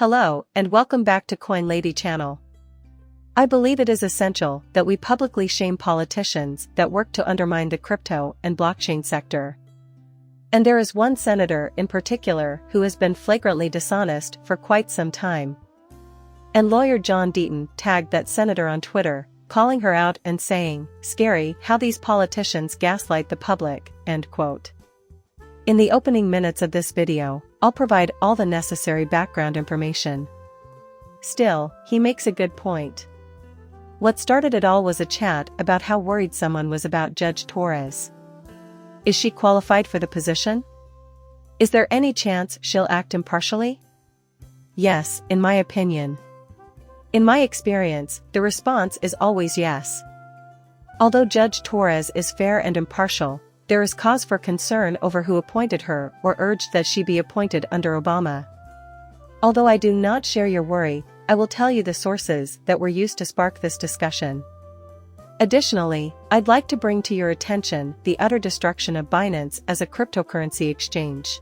Hello, and welcome back to Coin Lady channel. I believe it is essential that we publicly shame politicians that work to undermine the crypto and blockchain sector. And there is one senator in particular who has been flagrantly dishonest for quite some time. And lawyer John Deaton tagged that senator on Twitter, calling her out and saying, "Scary how these politicians gaslight the public," end quote. In the opening minutes of this video, I'll provide all the necessary background information. Still, he makes a good point. What started it all was a chat about how worried someone was about Judge Torres. Is she qualified for the position? Is there any chance she'll act impartially? Yes, in my opinion. In my experience, the response is always yes. Although Judge Torres is fair and impartial, there is cause for concern over who appointed her or urged that she be appointed under Obama. Although I do not share your worry, I will tell you the sources that were used to spark this discussion. Additionally, I'd like to bring to your attention the utter destruction of Binance as a cryptocurrency exchange.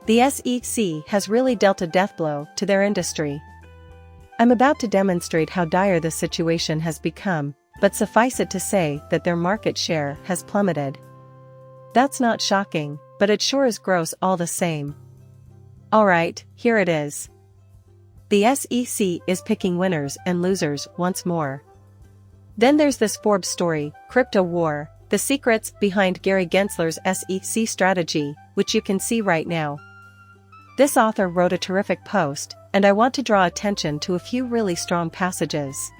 The SEC has really dealt a death blow to their industry. I'm about to demonstrate how dire this situation has become, but suffice it to say that their market share has plummeted. That's not shocking, but it sure is gross all the same. Alright, here it is. The SEC is picking winners and losers once more. Then there's this Forbes story, Crypto War, the secrets behind Gary Gensler's SEC strategy, which you can see right now. This author wrote a terrific post, and I want to draw attention to a few really strong passages.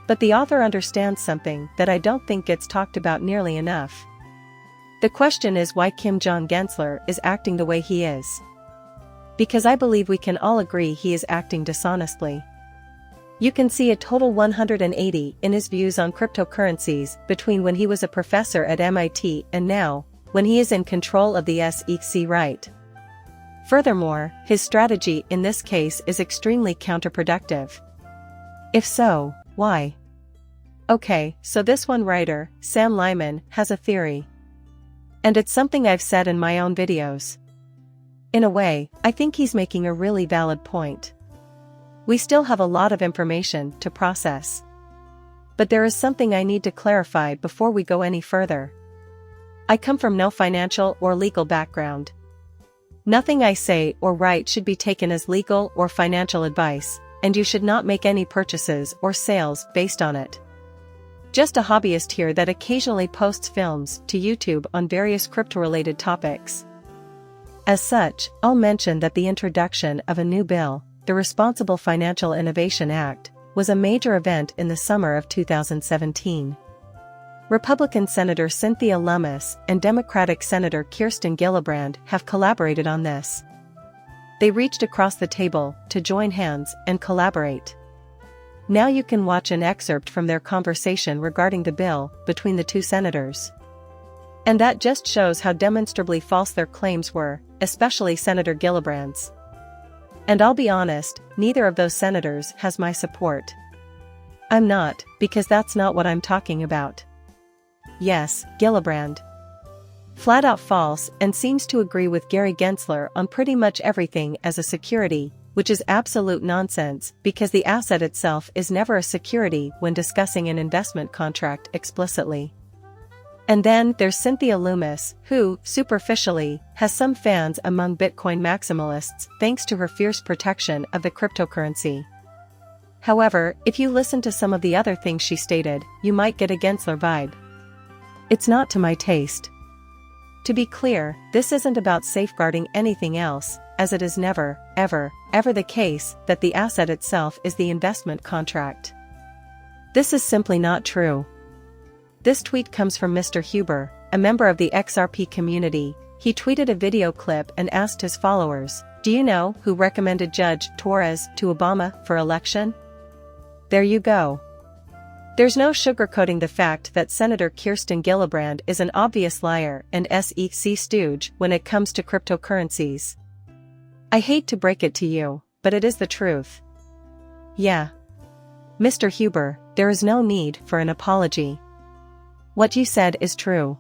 But the author understands something that I don't think gets talked about nearly enough. The question is why Kim John Gensler is acting the way he is. Because I believe we can all agree he is acting dishonestly. You can see a total 180 in his views on cryptocurrencies between when he was a professor at MIT and now, when he is in control of the SEC, right? Furthermore, his strategy in this case is extremely counterproductive. If so, why? Okay, so this one writer, Sam Lyman, has a theory. And it's something I've said in my own videos. In a way, I think he's making a really valid point. We still have a lot of information to process. But there is something I need to clarify before we go any further. I come from no financial or legal background. Nothing I say or write should be taken as legal or financial advice, and you should not make any purchases or sales based on it. Just a hobbyist here that occasionally posts films to YouTube on various crypto-related topics. As such, I'll mention that the introduction of a new bill, the Responsible Financial Innovation Act, was a major event in the summer of 2017. Republican Senator Cynthia Lummis and Democratic Senator Kirsten Gillibrand have collaborated on this. They reached across the table to join hands and collaborate. Now you can watch an excerpt from their conversation regarding the bill between the two senators. And that just shows how demonstrably false their claims were, especially Senator Gillibrand's. And I'll be honest, neither of those senators has my support. I'm not, because that's not what I'm talking about. Yes, Gillibrand. Flat out false and seems to agree with Gary Gensler on pretty much everything as a security, which is absolute nonsense because the asset itself is never a security when discussing an investment contract explicitly. And then there's Cynthia Lummis, who, superficially, has some fans among Bitcoin maximalists thanks to her fierce protection of the cryptocurrency. However, if you listen to some of the other things she stated, you might get a Gensler vibe. It's not to my taste. To be clear, this isn't about safeguarding anything else, as it is never, ever the case that the asset itself is the investment contract. This is simply not true. This tweet comes from Mr. Huber, a member of the XRP community. He tweeted a video clip and asked his followers, "Do you know who recommended Judge Torres to Obama for election?" There you go. There's no sugarcoating the fact that Senator Kirsten Gillibrand is an obvious liar and SEC stooge when it comes to cryptocurrencies. I hate to break it to you, but it is the truth. Yeah. Mr. Huber, there is no need for an apology. What you said is true.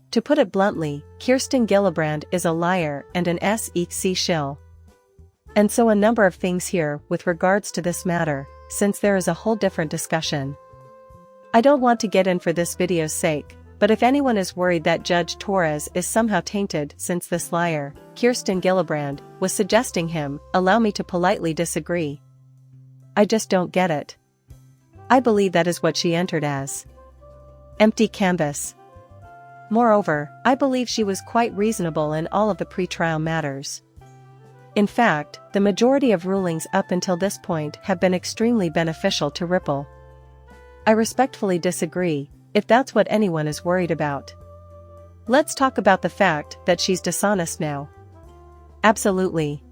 To put it bluntly, Kirsten Gillibrand is a liar and an SEC shill. And so a number of things here with regards to this matter, since there is a whole different discussion. I don't want to get in for this video's sake, but if anyone is worried that Judge Torres is somehow tainted since this liar, Kirsten Gillibrand, was suggesting him, allow me to politely disagree. I just don't get it. I believe that is what she entered as. Empty canvas. Moreover, I believe she was quite reasonable in all of the pre-trial matters. In fact, the majority of rulings up until this point have been extremely beneficial to Ripple. I respectfully disagree, if that's what anyone is worried about. Let's talk about the fact that she's dishonest now. Absolutely.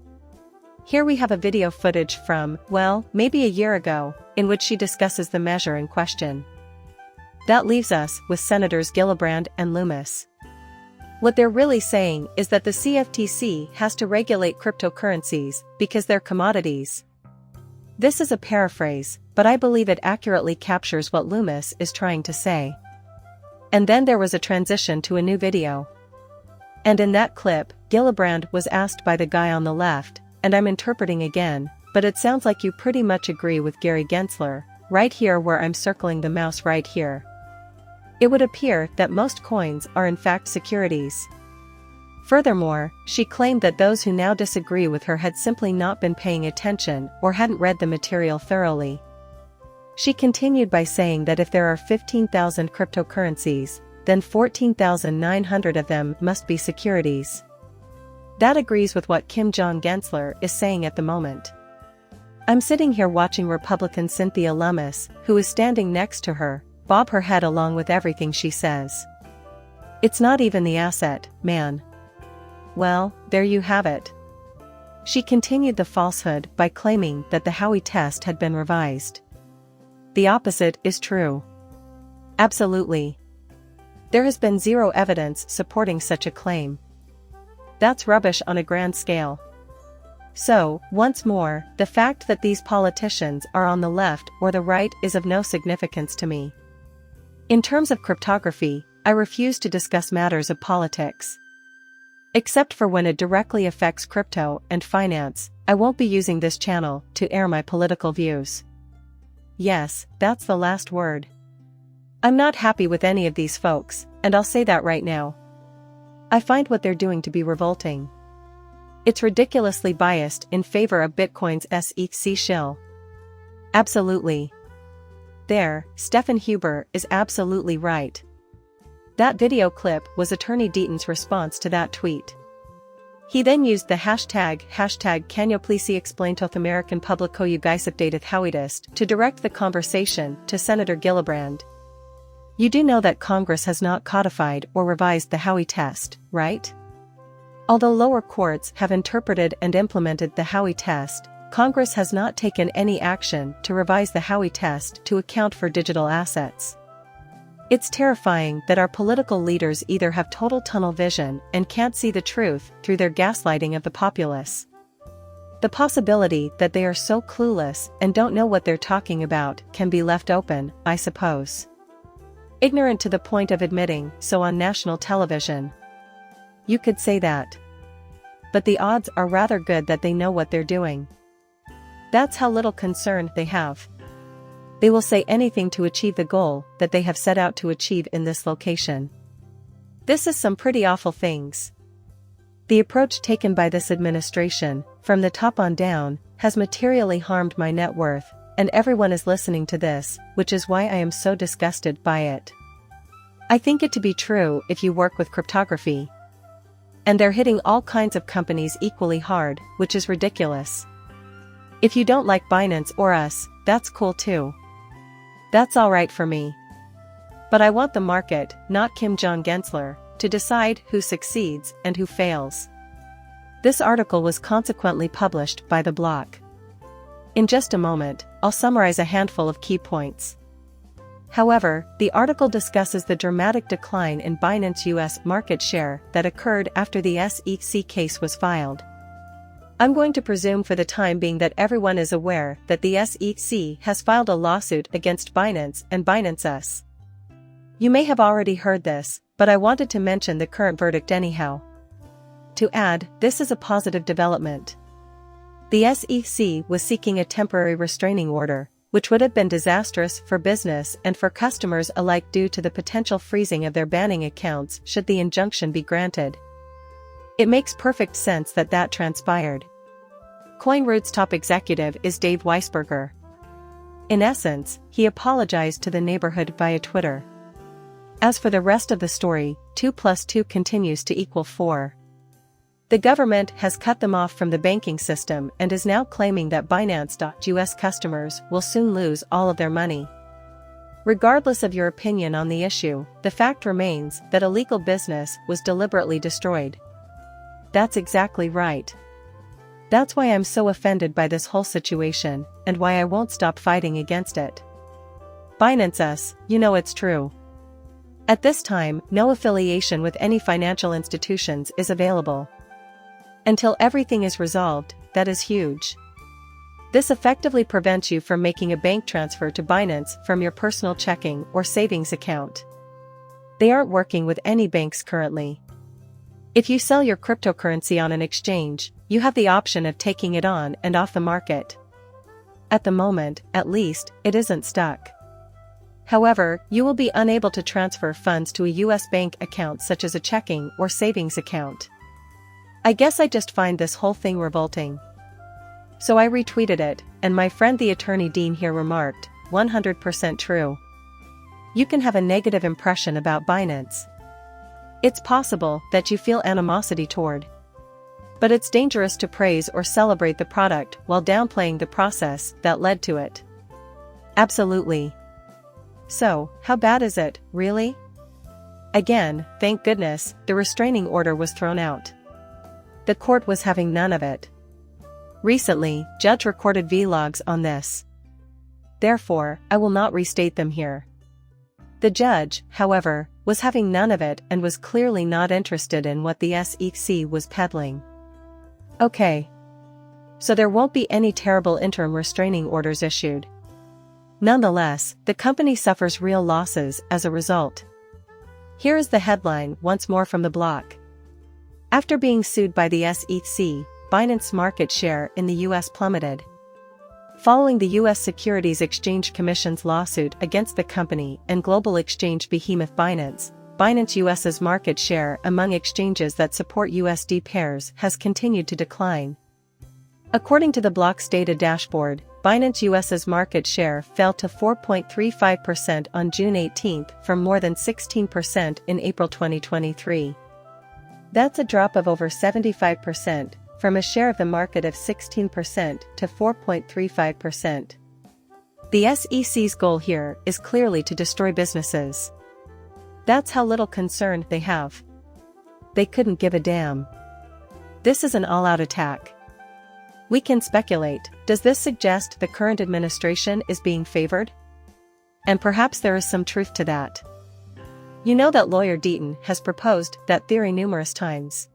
Here we have a video footage from, well, maybe a year ago, in which she discusses the measure in question. That leaves us with Senators Gillibrand and Loomis. What they're really saying is that the CFTC has to regulate cryptocurrencies because they're commodities. This is a paraphrase, but I believe it accurately captures what Loomis is trying to say. And then there was a transition to a new video. And in that clip, Gillibrand was asked by the guy on the left, and I'm interpreting again, but it sounds like you pretty much agree with Gary Gensler, right here where I'm circling the mouse right here. It would appear that most coins are in fact securities. Furthermore, she claimed that those who now disagree with her had simply not been paying attention or hadn't read the material thoroughly. She continued by saying that if there are 15,000 cryptocurrencies, then 14,900 of them must be securities. That agrees with what Kim Jong Gensler is saying at the moment. I'm sitting here watching Republican Cynthia Lummis, who is standing next to her, bob her head along with everything she says. It's not even the asset, man. Well, there you have it. She continued the falsehood by claiming that the Howey test had been revised. The opposite is true. Absolutely. There has been zero evidence supporting such a claim. That's rubbish on a grand scale. So, once more, the fact that these politicians are on the left or the right is of no significance to me. In terms of cryptography, I refuse to discuss matters of politics. Except for when it directly affects crypto and finance, I won't be using this channel to air my political views. Yes, that's the last word. I'm not happy with any of these folks, and I'll say that right now. I find what they're doing to be revolting. It's ridiculously biased in favor of Bitcoin's SEC shill. Absolutely. There, Stephen Huber is absolutely right. That video clip was Attorney Deaton's response to that tweet. He then used the hashtag can you please explain to the American public how you guys updated Howeyist to direct the conversation to Senator Gillibrand. You do know that Congress has not codified or revised the Howey test, right? Although lower courts have interpreted and implemented the Howey test, Congress has not taken any action to revise the Howey test to account for digital assets. It's terrifying that our political leaders either have total tunnel vision and can't see the truth through their gaslighting of the populace. The possibility that they are so clueless and don't know what they're talking about can be left open, I suppose. Ignorant to the point of admitting so on national television. You could say that. But the odds are rather good that they know what they're doing. That's how little concern they have. They will say anything to achieve the goal that they have set out to achieve in this location. This is some pretty awful things. The approach taken by this administration, from the top on down, has materially harmed my net worth, and everyone is listening to this, which is why I am so disgusted by it. I think it to be true if you work with cryptography. And they're hitting all kinds of companies equally hard, which is ridiculous. If you don't like Binance or us, that's cool too. That's alright for me. But I want the market, not Kim Jong Gensler, to decide who succeeds and who fails. This article was consequently published by The Block. In just a moment, I'll summarize a handful of key points. However, the article discusses the dramatic decline in Binance US market share that occurred after the SEC case was filed. I'm going to presume for the time being that everyone is aware that the SEC has filed a lawsuit against Binance and Binance US. You may have already heard this, but I wanted to mention the current verdict anyhow. To add, this is a positive development. The SEC was seeking a temporary restraining order, which would have been disastrous for business and for customers alike due to the potential freezing of their banning accounts should the injunction be granted. It makes perfect sense that that transpired. CoinRoot's top executive is Dave Weisberger. In essence, he apologized to the neighborhood via Twitter. As for the rest of the story, 2 + 2 continues to equal 4. The government has cut them off from the banking system and is now claiming that Binance.US customers will soon lose all of their money. Regardless of your opinion on the issue, the fact remains that a legal business was deliberately destroyed. That's exactly right. That's why I'm so offended by this whole situation, and why I won't stop fighting against it. Binance US, you know it's true. At this time, no affiliation with any financial institutions is available. Until everything is resolved, that is huge. This effectively prevents you from making a bank transfer to Binance from your personal checking or savings account. They aren't working with any banks currently. If you sell your cryptocurrency on an exchange, you have the option of taking it on and off the market. At the moment, at least, it isn't stuck. However, you will be unable to transfer funds to a US bank account such as a checking or savings account. I guess I just find this whole thing revolting. So I retweeted it, and my friend the attorney Dean here remarked, 100% true. You can have a negative impression about Binance. It's possible that you feel animosity toward. But it's dangerous to praise or celebrate the product while downplaying the process that led to it. Absolutely. So, how bad is it, really? Again, thank goodness, the restraining order was thrown out. The court was having none of it. Recently, Judge recorded vlogs on this. Therefore, I will not restate them here. The judge, however, was having none of it and was clearly not interested in what the SEC was peddling. Okay. So there won't be any terrible interim restraining orders issued. Nonetheless, the company suffers real losses as a result. Here is the headline once more from the block. After being sued by the SEC, Binance's market share in the US plummeted. Following the US Securities Exchange Commission's lawsuit against the company and global exchange behemoth Binance, Binance US's market share among exchanges that support USD pairs has continued to decline. According to the block's data dashboard, Binance US's market share fell to 4.35% on June 18 from more than 16% in April 2023. That's a drop of over 75%, from a share of the market of 16% to 4.35%. The SEC's goal here is clearly to destroy businesses. That's how little concern they have. They couldn't give a damn. This is an all-out attack. We can speculate, does this suggest the current administration is being favored? And perhaps there is some truth to that. You know that lawyer Deaton has proposed that theory numerous times.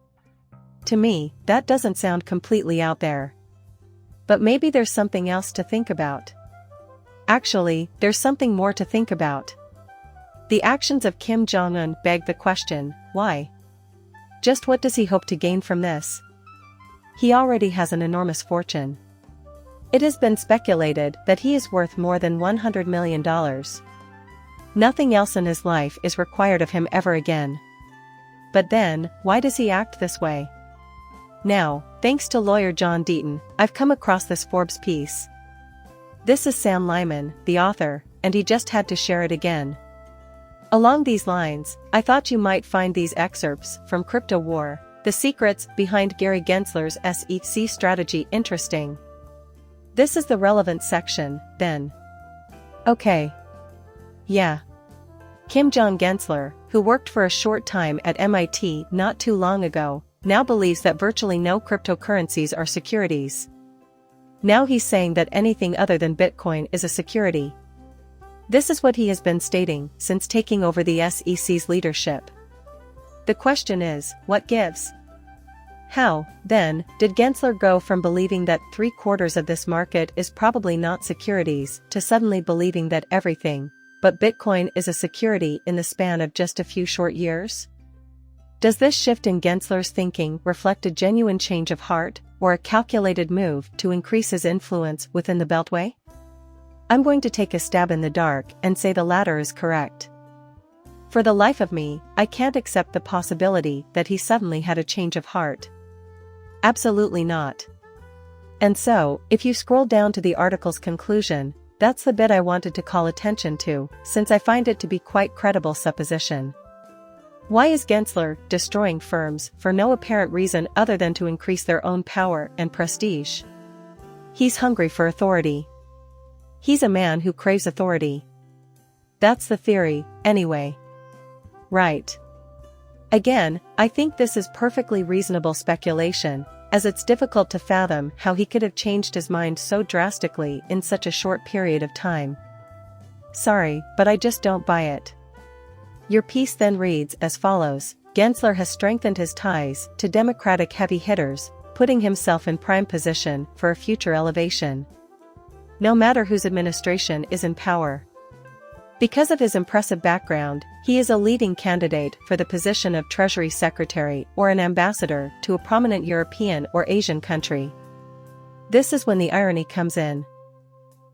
To me, that doesn't sound completely out there. But maybe there's something else to think about. Actually, there's something more to think about. The actions of Kim Jong-un beg the question, why? Just what does he hope to gain from this? He already has an enormous fortune. It has been speculated that he is worth more than $100 million. Nothing else in his life is required of him ever again. But then, why does he act this way? Now, thanks to lawyer John Deaton, I've come across this Forbes piece. This is Sam Lyman, the author, and he just had to share it again. Along these lines, I thought you might find these excerpts from Crypto War, The Secrets Behind Gary Gensler's SEC Strategy interesting. This is the relevant section, then. Okay. Yeah. Kim Jong-Gensler, who worked for a short time at MIT not too long ago, now believes that virtually no cryptocurrencies are securities. Now he's saying that anything other than Bitcoin is a security. This is what he has been stating since taking over the SEC's leadership. The question is, what gives? How, then, did Gensler go from believing that 3/4 of this market is probably not securities to suddenly believing that everything but Bitcoin is a security in the span of just a few short years? Does this shift in Gensler's thinking reflect a genuine change of heart, or a calculated move to increase his influence within the Beltway? I'm going to take a stab in the dark and say the latter is correct. For the life of me, I can't accept the possibility that he suddenly had a change of heart. Absolutely not. And so, if you scroll down to the article's conclusion, that's the bit I wanted to call attention to, since I find it to be quite credible supposition. Why is Gensler destroying firms for no apparent reason other than to increase their own power and prestige? He's hungry for authority. He's a man who craves authority. That's the theory, anyway. Right. Again, I think this is perfectly reasonable speculation, as it's difficult to fathom how he could have changed his mind so drastically in such a short period of time. Sorry, but I just don't buy it. Your piece then reads as follows: Gensler has strengthened his ties to Democratic heavy hitters, putting himself in prime position for a future elevation, no matter whose administration is in power. Because of his impressive background, he is a leading candidate for the position of Treasury Secretary or an ambassador to a prominent European or Asian country. This is when the irony comes in.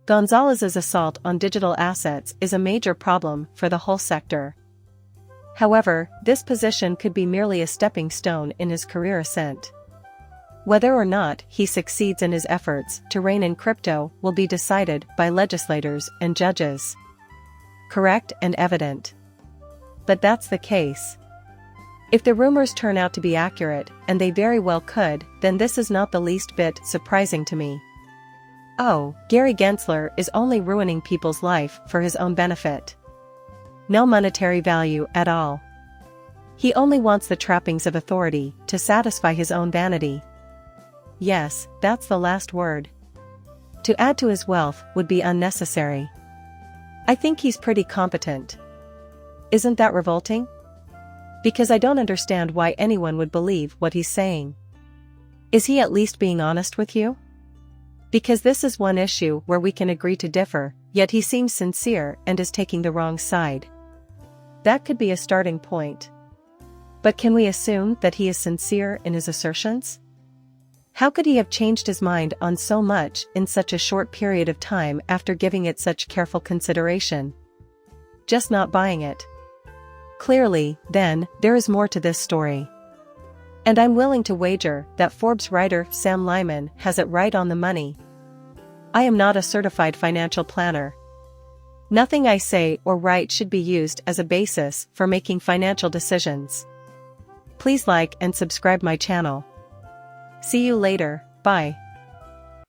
Gonzalez's assault on digital assets is a major problem for the whole sector. However, this position could be merely a stepping stone in his career ascent. Whether or not he succeeds in his efforts to rein in crypto will be decided by legislators and judges. Correct and evident. But that's the case. If the rumors turn out to be accurate, and they very well could, then this is not the least bit surprising to me. Oh, Gary Gensler is only ruining people's life for his own benefit. No monetary value at all. He only wants the trappings of authority to satisfy his own vanity. Yes, that's the last word. To add to his wealth would be unnecessary. I think he's pretty competent. Isn't that revolting? Because I don't understand why anyone would believe what he's saying. Is he at least being honest with you? Because this is one issue where we can agree to differ, yet he seems sincere and is taking the wrong side. That could be a starting point. But can we assume that he is sincere in his assertions? How could he have changed his mind on so much in such a short period of time after giving it such careful consideration? Just not buying it. Clearly, then, there is more to this story. And I'm willing to wager that Forbes writer Sam Lyman has it right on the money. I am not a certified financial planner. Nothing I say or write should be used as a basis for making financial decisions. Please like and subscribe my channel. See you later, bye.